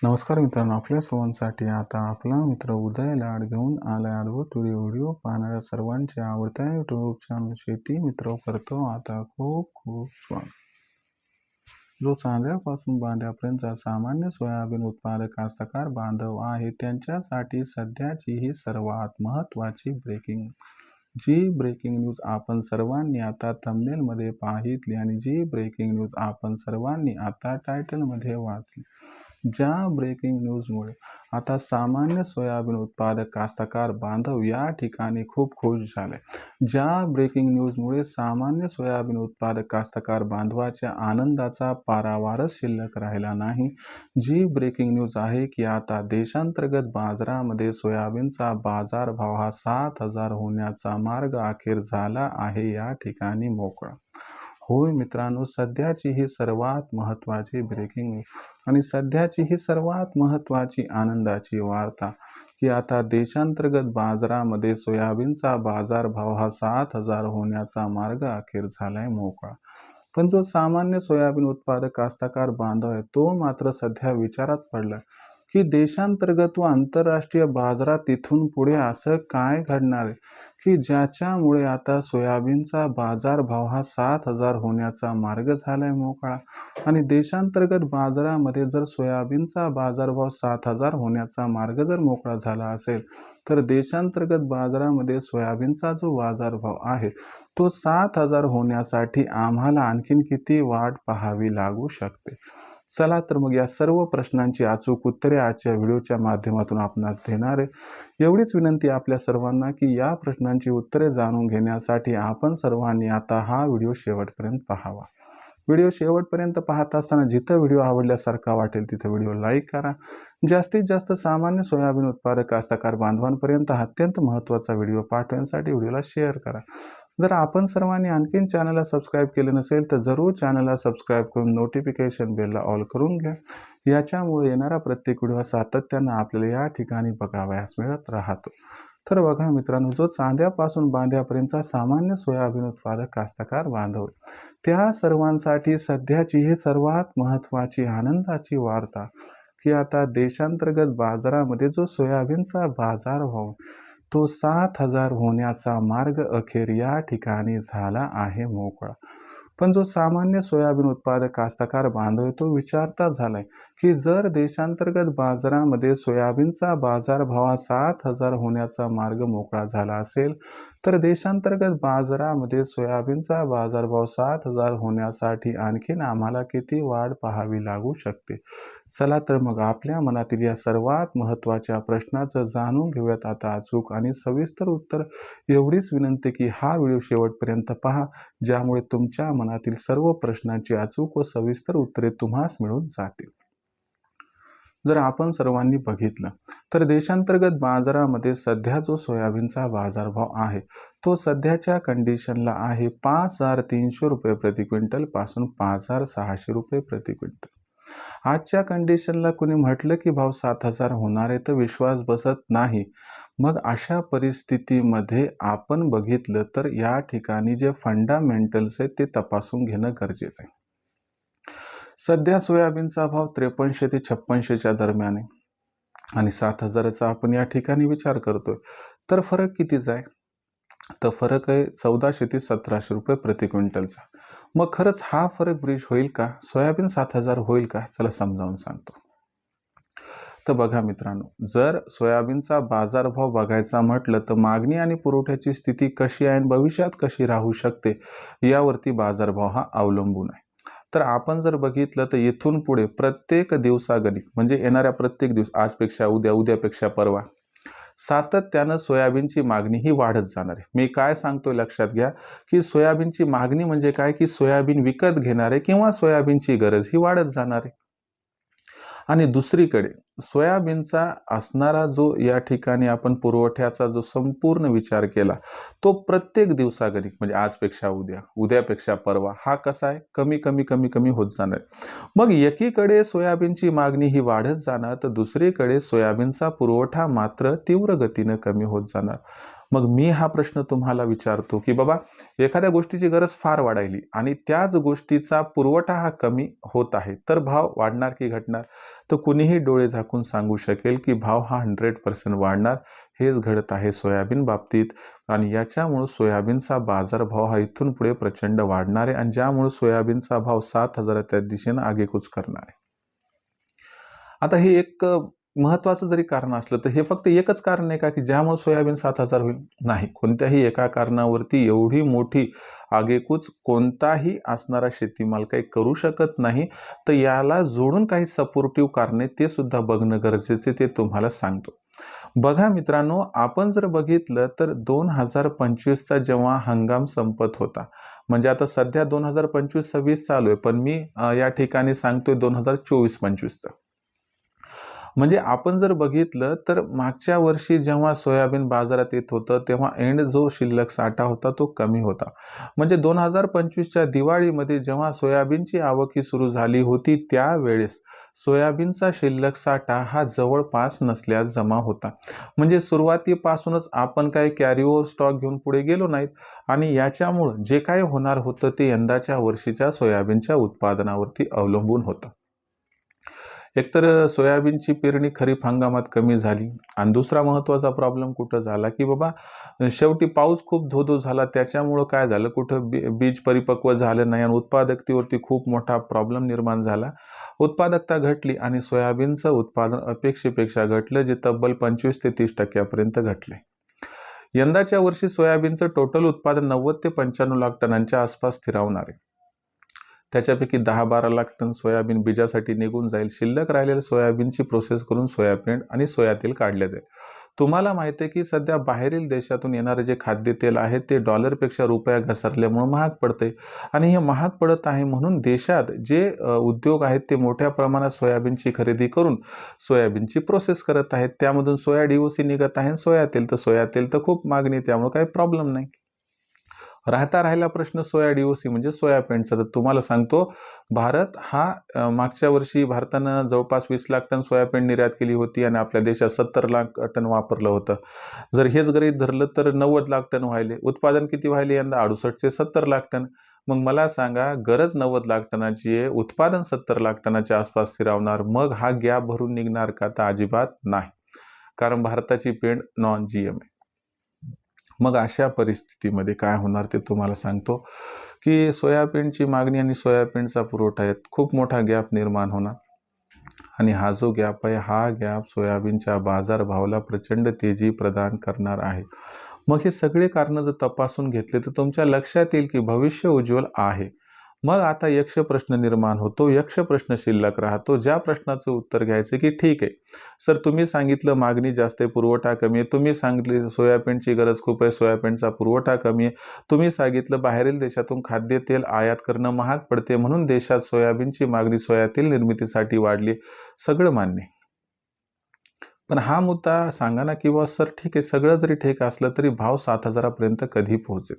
नमस्कार मित्रांनो, आपल्या सर्वांसाठी आता आपला मित्र उदय लाड घेऊन आलाय अद्भुत व्हिडिओ पाहणाऱ्या सर्वांच्या आवडत्या यूट्यूब चॅनल शेती मित्र करतो आता खूप खूप स्वागत. जो चांद्यापासून बांध्यापर्यंतचा सामान्य सोयाबीन उत्पादक कास्तकार बांधव आहे त्यांच्यासाठी सध्याची ही सर्वात महत्त्वाची ब्रेकिंग न्यूज आपण सर्वांनी आता थंबनेलमध्ये पाहितली आणि जी ब्रेकिंग न्यूज आपण सर्वांनी आता टायटलमध्ये वाचली. ज्या ब्रेकिंग न्यूजमुळे आता सामान्य सोयाबीन उत्पादक कास्तकार बांधव या ठिकाणी खूप खुश झाले. ज्या ब्रेकिंग न्यूजमुळे सामान्य सोयाबीन उत्पादक कास्तकार बांधवाच्या आनंदाचा पारावारच शिल्लक राहिला नाही. जी ब्रेकिंग न्यूज आहे की आता देशांतर्गत बाजारामध्ये सोयाबीनचा बाजारभाव हा 7,000 होण्याचा मार्ग अखेर झाला आहे या ठिकाणी मोकळा. होय मित्रांनो, सध्याची ही सर्वात महत्त्वाची ब्रेकिंग न्यूज आणि सध्याची ही सर्वात महत्त्वाची आनंदाची वार्ता की आता देशांतर्गत बाजारामध्ये सोयाबीनचा बाजारभाव हा 7,000 होण्याचा मार्ग अखेर झालाय मोकळा. पण जो सामान्य सोयाबीन उत्पादक कास्तकार बांधव आहे तो मात्र सध्या विचारात पडला की देशांतर्गत व आंतरराष्ट्रीय बाजारात तिथून पुढे असं काय घडणार आहे की ज्याच्यामुळे आता सोयाबीनचा बाजारभाव हा 7,000 होण्याचा मार्ग झालाय मोकळा. आणि देशांतर्गत बाजारामध्ये जर सोयाबीनचा बाजारभाव 7,000 होण्याचा मार्ग जर मोकळा झाला असेल तर देशांतर्गत बाजारामध्ये सोयाबीनचा जो बाजारभाव आहे तो 7,000 होण्यासाठी आम्हाला आणखीन किती वाट पाहावी लागू शकते. चला तर मग या सर्व प्रश्नांची अचूक उत्तरे आजच्या व्हिडिओच्या माध्यमातून आपणास देणार आहे. एवढीच विनंती आपल्या सर्वांना की या प्रश्नांची उत्तरे जाणून घेण्यासाठी आपण सर्वांनी आता हा व्हिडिओ शेवटपर्यंत पाहावा. व्हिडिओ शेवटपर्यंत पाहत असताना जिथं व्हिडिओ आवडल्यासारखा वाटेल तिथं व्हिडिओ लाईक करा. जास्तीत जास्त सामान्य सोयाबीन उत्पादक कास्तकार बांधवांपर्यंत अत्यंत महत्त्वाचा व्हिडिओ पाठवण्यासाठी व्हिडिओला शेअर करा. जर आपण सर्वांनी आणखीन चॅनलला सबस्क्राईब केले नसेल तर जरूर चॅनलला सबस्क्राईब करून नोटिफिकेशन बेलला ऑल करून घ्या. याच्यामुळे येणारा प्रत्येक व्हिडिओ सातत्यानं आपल्याला या ठिकाणी बघावयास मिळत राहतो. तर बघा मित्रांनो, जो चांद्यापासून बांध्यापर्यंतचा सामान्य सोयाबीन उत्पादक कास्तकार बांधव त्या सर्वांसाठी सध्याची ही सर्वात महत्त्वाची आनंदाची वार्ता की आता देशांतर्गत बाजारामध्ये जो सोयाबीनचा बाजारभाव तो 7,000 होण्याचा मार्ग अखेर या ठिकाणी झाला आहे मोकळा. पण जो सामान्य सोयाबीन उत्पादक कास्तकार बांधव तो विचारता झालाय की जर देशांतर्गत बाजारामध्ये सोयाबीनचा बाजारभाव 7,000 होण्याचा मार्ग मोकळा झाला असेल तर देशांतर्गत बाजारामध्ये सोयाबीनचा बाजारभाव 7,000 होण्यासाठी आणखीन आम्हाला किती वाढ पाहावी लागू शकते. चला तर मग आपल्या मनातील या सर्वात महत्त्वाच्या प्रश्नाचं जाणून घेऊयात आता अचूक आणि सविस्तर उत्तर. एवढीच विनंती की हा व्हिडिओ शेवटपर्यंत पहा, ज्यामुळे तुमच्या मनातील सर्व प्रश्नांची अचूक व सविस्तर उत्तरे तुम्हास मिळून जातील. जर आपण सर्वांनी बघितलं तर देशांतर्गत बाजारामध्ये सध्या जो सोयाबीनचा बाजारभाव आहे तो सध्याच्या कंडिशनला आहे 5,300 रुपये प्रति क्विंटल पासून 5,600 रुपये प्रति क्विंटल. आजच्या कंडिशनला कुणी म्हटलं की भाव 7,000 होणार आहे तर विश्वास बसत नाही. मग अशा परिस्थितीमध्ये आपण बघितलं तर या ठिकाणी जे फंडामेंटल्स आहेत ते तपासून घेणं गरजेचं आहे. सध्या सोयाबीनचा भाव 5300 ते 5600च्या दरम्यान आहे आणि 7,000चा आपण या ठिकाणी विचार करतोय तर फरक कितीचा आहे? तर फरक आहे 1,400 ते 1,700 रुपये प्रति क्विंटलचा. मग खरंच हा फरक ब्रिज होईल का? सोयाबीन 7,000 होईल का? चला समजावून सांगतो. तर बघा मित्रांनो, जर सोयाबीनचा बाजारभाव बघायचा म्हटलं तर मागणी आणि पुरवठ्याची स्थिती कशी आहे आणि भविष्यात कशी राहू शकते यावरती बाजारभाव हा अवलंबून आहे. तर आपण जर बघितलं तर इथून पुढे प्रत्येक दिवसागणिक म्हणजे येणाऱ्या प्रत्येक दिवस आजपेक्षा उद्या, उद्यापेक्षा परवा सातत्यानं सोयाबीनची मागणी ही वाढत जाणार आहे. मी काय सांगतोय लक्षात घ्या की सोयाबीनची मागणी म्हणजे काय की सोयाबीन विकत घेणारे किंवा सोयाबीनची गरज ही वाढत जाणार आहे. आणि दुसरीकडे सोयाबीनचा असणारा जो या ठिकाणी आपण पुरवठ्याचा जो संपूर्ण विचार केला तो प्रत्येक दिवसागणिक म्हणजे आजपेक्षा उद्या, उद्यापेक्षा परवा हा कसा आहे कमी कमी कमी कमी होत जाणार. मग एकीकडे सोयाबीनची मागणी ही वाढत जाणार तर दुसरीकडे सोयाबीनचा पुरवठा मात्र तीव्र गतीनं कमी होत जाणार. मग मी हा प्रश्न तुम्हाला विचारतो की बाबा, एखाद्या गोष्टीची गरज फार वाढली आणि त्याच गोष्टीचा पुरवठा हा कमी होत आहे, तर भाव वाढणार की घटणार? तर कुणीही डोळे झाकून सांगू शकेल की भाव हा 100% वाढणार. हेच घडत आहे सोयाबीन बाबतीत आणि याच्यामुळे सोयाबीनचा बाजारभाव हा इथून पुढे प्रचंड वाढणार आहे आणि ज्यामुळे सोयाबीनचा भाव 7,000 त्या दिशेने आगेकूच करणार आहे. आता हे एक महत्त्वाचं जरी कारण असलं तर हे फक्त एकच कारण आहे का की ज्यामुळे सोयाबीन 7,000 होईल? नाही. कोणत्याही एका कारणावरती एवढी मोठी आगेकूच कोणताही असणारा शेतीमाल काही करू शकत नाही. तर याला जोडून काही सपोर्टिव्ह कारणे ते सुद्धा बघणं गरजेचे, ते तुम्हाला सांगतो. बघा मित्रांनो, आपण जर बघितलं तर 2025चा जेव्हा हंगाम संपत होता, म्हणजे आता सध्या 2025-26 चालू आहे, पण मी या ठिकाणी सांगतोय 2024-25चं. म्हणजे आपण जर बघितलं तर मागच्या वर्षी जेव्हा सोयाबीन बाजारात येत होतं तेव्हा एंड जो शिल्लक साठा होता तो कमी होता. म्हणजे 2025च्या दिवाळीमध्ये जेव्हा सोयाबीनची आवक ही सुरू झाली होती त्यावेळेस सोयाबीनचा शिल्लक साठा हा जवळपास नसल्यास जमा होता. म्हणजे सुरुवातीपासूनच आपण काही कॅरी ओव्हर स्टॉक घेऊन पुढे गेलो नाहीत आणि याच्यामुळं जे काही होणार होतं ते यंदाच्या वर्षीच्या सोयाबीनच्या उत्पादनावरती अवलंबून होतं. एकतर सोयाबीनची पेरणी खरीप हंगामात कमी झाली आणि दुसरा महत्त्वाचा प्रॉब्लेम कुठं झाला की बाबा, शेवटी पाऊस खूप धो-धो झाला, त्याच्यामुळं काय झालं, कुठं बीज परिपक्व झालं नाही आणि उत्पादकतेवरती खूप मोठा प्रॉब्लेम निर्माण झाला. उत्पादकता घटली आणि सोयाबीनचं उत्पादन अपेक्षेपेक्षा घटलं, जे तब्बल 25 ते 30% घटले. यंदाच्या वर्षी सोयाबीनचं टोटल उत्पादन 90 ते 95 लाख टनांच्या आसपास स्थिरावणार आहे. त्याच्यापैकी 10-12 लाख टन सोयाबीन बीजासाठी निघून जाईल. शिल्लक राहिलेल्या सोयाबीनची प्रोसेस करून सोयाबीन आणि सोयातेल काढले जाईल. तुम्हाला माहिती आहे की सध्या बाहेरील देशातून येणारे जे खाद्यतेल आहे ते डॉलरपेक्षा रुपया घसरल्यामुळे महाग पडते आणि हे महाग पडत आहे म्हणून देशात जे उद्योग आहेत ते मोठ्या प्रमाणात सोयाबीनची खरेदी करून सोयाबीनची प्रोसेस करत आहेत. त्यामधून सोया DOC निघत आहे, सोयातेल तर खूप मागणी, त्यामुळे काही प्रॉब्लेम नाही. राहिला प्रश्न सोया DOC म्हणजे सोया पेंटचा. तर तुम्हाला सांगतो, भारत हा मागच्या वर्षी भारतानं जवळपास 20 लाख टन सोया पेंट निर्यात केली होती आणि आपल्या देशात 70 लाख टन वापरलं होतं. जर हेच गृहीत धरलं तर 90 लाख टन व्हायले. उत्पादन किती व्हायले यंदा? 68 ते 70 लाख टन. मग मला सांगा, गरज 90 लाख टनाची आहे, उत्पादन 70 लाख टनाच्या आसपास स्थिरावणार. मग हा गॅप भरून निघणार का? तर अजिबात नाही. कारण भारताची पेंट नॉन GM आहे. मग अशा परिस्थितीमध्ये काय होणार ते तुम्हाला सांगतो की सोयाबीनची मागणी आणि सोयाबीनचा पुरवठा यात खूप मोठा गॅप निर्माण होणार आणि हा जो गॅप आहे, हा गॅप सोयाबीनच्या बाजारभावाला प्रचंड तेजी प्रदान करणार आहे. मग हे सगळे कारणं जर तपासून घेतले तर तुमच्या लक्षात येईल की भविष्य उज्ज्वल आहे. मग आता यक्ष प्रश्न निर्माण होतो, यक्ष प्रश्न शिल्लक राहतो. ज्या प्रश्नाचं उत्तर घ्यायचं की ठीक आहे सर, तुम्ही सांगितलं मागणी जास्त आहे, पुरवठा कमी आहे. तुम्ही सांगितले सोयाबीनची गरज खूप आहे, सोयाबीनचा पुरवठा कमी आहे. तुम्ही सांगितलं बाहेरील देशातून खाद्यतेल आयात करणं महाग पडते म्हणून देशात सोयाबीनची मागणी सोयातेल निर्मितीसाठी वाढली. सगळं मान्य आहे. पण हा मुद्दा सांगा ना की सर ठीक आहे, सगळं जरी ठीक असलं तरी भाव 7,000 पर्यंत कधी पोहोचेल?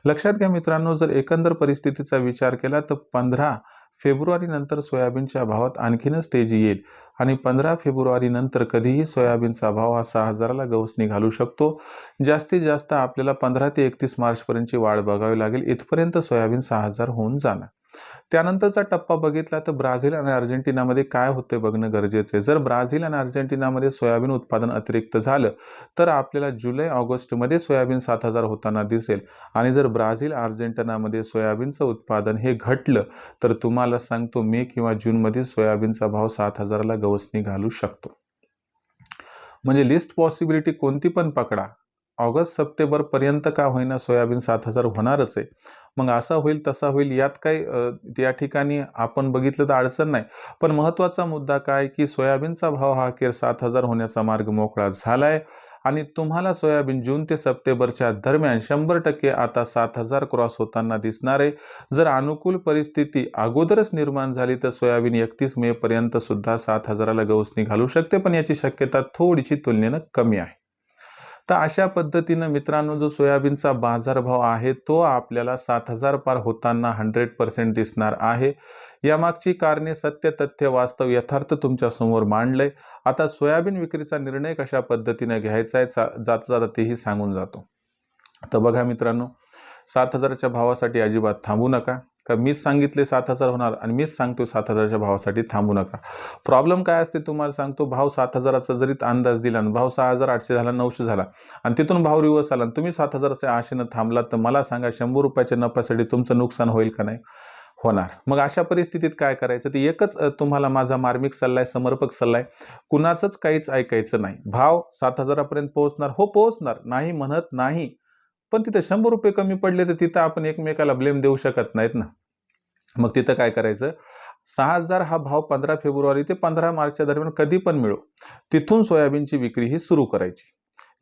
लक्षात घ्या मित्रांनो, जर एकंदर परिस्थितीचा विचार केला तर 15 फेब्रुवारी नंतर सोयाबीनच्या भावात आणखीनच तेजी येईल आणि 15 फेब्रुवारी नंतर कधीही सोयाबीनचा भाव हा 6,000ला गवसणी घालू शकतो. जास्तीत जास्त आपल्याला 15 ते 31 मार्चपर्यंतची वाढ बघावी लागेल. इथपर्यंत सोयाबीन 6,000 होऊन जाणार. त्यानंतरचा टप्पा बघितला तर ब्राझील आणि अर्जेंटिनामध्ये काय होते बघणं गरजेचं आहे. जर ब्राझील आणि अर्जेंटिनामध्ये सोयाबीन उत्पादन अतिरिक्त झालं तर आपल्याला जुलै-ऑगस्टमध्ये सोयाबीन 7,000 होताना दिसेल आणि जर ब्राझील अर्जेंटिनामध्ये सोयाबीनचं उत्पादन हे घटलं तर तुम्हाला सांगतो मे किंवा जूनमध्ये सोयाबीनचा भाव 7,000ला गवसणी घालू शकतो. म्हणजे लिस्ट पॉसिबिलिटी कोणती पण पकडा, ऑगस्ट-सप्टेंबर पर्यंत का होईना सोयाबीन 7,000 होणारच आहे. मग असा होईल तसा होईल, यात काही या ठिकाणी आपण बघितलं तर अडचण नाही. पण महत्त्वाचा मुद्दा काय की सोयाबीनचा भाव हा अखेर 7,000 होण्याचा मार्ग मोकळा झालाय आणि तुम्हाला सोयाबीन जून ते सप्टेंबरच्या दरम्यान 100% आता 7,000 क्रॉस होताना दिसणार आहे. जर अनुकूल परिस्थिती अगोदरच निर्माण झाली तर सोयाबीन 31 मे पर्यंत सुद्धा 7,000ला गवसणी घालू शकते, पण याची शक्यता थोडीशी तुलनेनं कमी आहे. तर अशा पद्धतीनं मित्रांनो, जो सोयाबीनचा बाजारभाव आहे तो आपल्याला 7,000 पार होताना 100% दिसणार आहे. यामागची कारणे, सत्य, तथ्य, वास्तव, यथार्थ तुमच्या समोर मांडलंय. आता सोयाबीन विक्रीचा निर्णय कशा पद्धतीने घ्यायचा आहे जाता जाता तेही सांगून जातो. तर बघा मित्रांनो, 7,000च्या भावासाठी अजिबात थांबू नका. का मीच सांगितले 7,000 होणार आणि मीच सांगतो 7,000च्या भावासाठी थांबू नका. प्रॉब्लेम काय असते तुम्हाला सांगतो, भाव 7,000चा जरी अंदाज दिला आणि भाव 6,800 झाला, 900 झाला आणि तिथून भाव रिवर्स आला आणि तुम्ही 7,000च्या आशेनं थांबलात, तर मला सांगा 100 रुपयाच्या नफ्यासाठी तुमचं नुकसान होईल का नाही? होणार. मग अशा परिस्थितीत काय करायचं? ते एकच तुम्हाला माझा मार्मिक सल्ला आहे, समर्पक सल्ला आहे, कुणाचंच काहीच ऐकायचं नाही. भाव 7,000पर्यंत पोहोचणार, हो पोहोचणार, नाही म्हणत नाही, पण तिथे 100 रुपये कमी पडले तर तिथं आपण एकमेकाला ब्लेम देऊ शकत नाहीत ना. मग तिथं काय करायचं, 6,000 हा भाव 15 फेब्रुवारी ते 15 मार्चच्या दरम्यान कधी पण मिळो, तिथून सोयाबीनची विक्री ही सुरू करायची.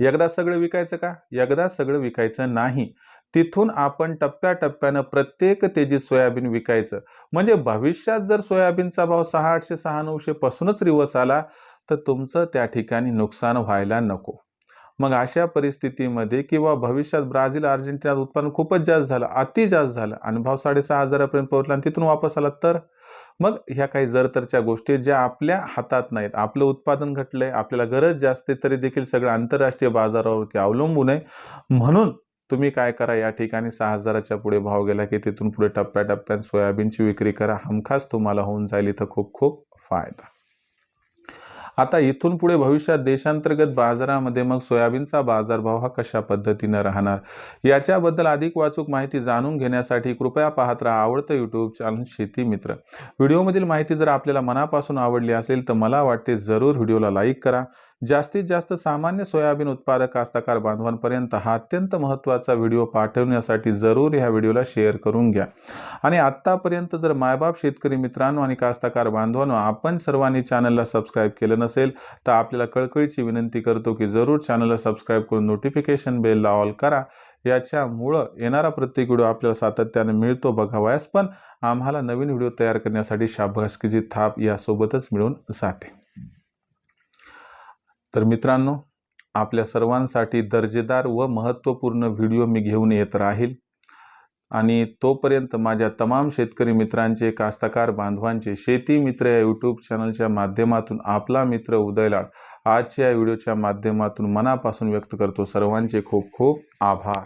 एकदा सगळं विकायचं का? एकदा सगळं विकायचं नाही. तिथून आपण टप्प्याटप्प्यानं प्रत्येक तेजीत सोयाबीन विकायचं. म्हणजे भविष्यात जर सोयाबीनचा भाव 6,800 6,900 पासूनच रिवर्स आला तर तुमचं त्या ठिकाणी नुकसान व्हायला नको. मग अशा परिस्थितीमध्ये किंवा भविष्यात ब्राझील, अर्जेंटिनात उत्पादन खूपच जास्त झालं, अति जास्त झालं आणि भाव 6,500 पर्यंत पोहोचला आणि तिथून वापस आला तर मग ह्या काही जरतरच्या गोष्टी ज्या आपल्या हातात नाहीत. आपलं उत्पादन घटलंय, आपल्याला गरज जास्त तरी देखील सगळं आंतरराष्ट्रीय बाजारावरती अवलंबून आहे. म्हणून तुम्ही काय करा, या ठिकाणी 6,000च्या पुढे भाव गेला की तिथून पुढे टप्प्याटप्प्यात सोयाबीनची विक्री करा. हमखास तुम्हाला होऊन जाईल इथं खूप खूप फायदा. आता इथून पुढे भविष्यात देशांतर्गत बाजारामध्ये मग सोयाबीनचा बाजारभाव हा कशा पद्धतीने राहणार, याच्याबद्दल अधिक वाचूक माहिती जाणून घेण्यासाठी कृपया पाहत राहा आवडतं यूट्यूब चॅनल शेती मित्र. व्हिडिओमधील माहिती जर आपल्याला मनापासून आवडली असेल तर मला वाटते जरूर व्हिडिओला लाईक करा. जास्तीत जास्त सामान्य सोयाबीन उत्पादक कास्तकार बांधवांपर्यंत हा अत्यंत महत्त्वाचा व्हिडिओ पाठवण्यासाठी जरूर ह्या व्हिडिओला शेअर करून घ्या. आणि आत्तापर्यंत जर मायबाप शेतकरी मित्रांनो आणि कास्तकार बांधवांनो आपण सर्वांनी चॅनलला सबस्क्राईब केलं नसेल तर आपल्याला कळकळीची विनंती करतो की जरूर चॅनलला सबस्क्राईब करून नोटिफिकेशन बेलला ऑल करा. याच्यामुळं येणारा प्रत्येक व्हिडिओ आपल्याला सातत्याने मिळतो बघावयास, पण आम्हाला नवीन व्हिडिओ तयार करण्यासाठी शाबासकीची थाप यासोबतच मिळून जाते. तर मित्रांनो, आपल्या सर्वांसाठी दर्जेदार व महत्त्वपूर्ण व्हिडिओ मी घेऊन येत राहील आणि तोपर्यंत माझ्या तमाम शेतकरी मित्रांचे, कास्तकार बांधवांचे शेती मित्र या यूट्यूब चॅनलच्या माध्यमातून आपला मित्र उदयलाड आजच्या या व्हिडिओच्या माध्यमातून मनापासून व्यक्त करतो सर्वांचे खूप खूप आभार.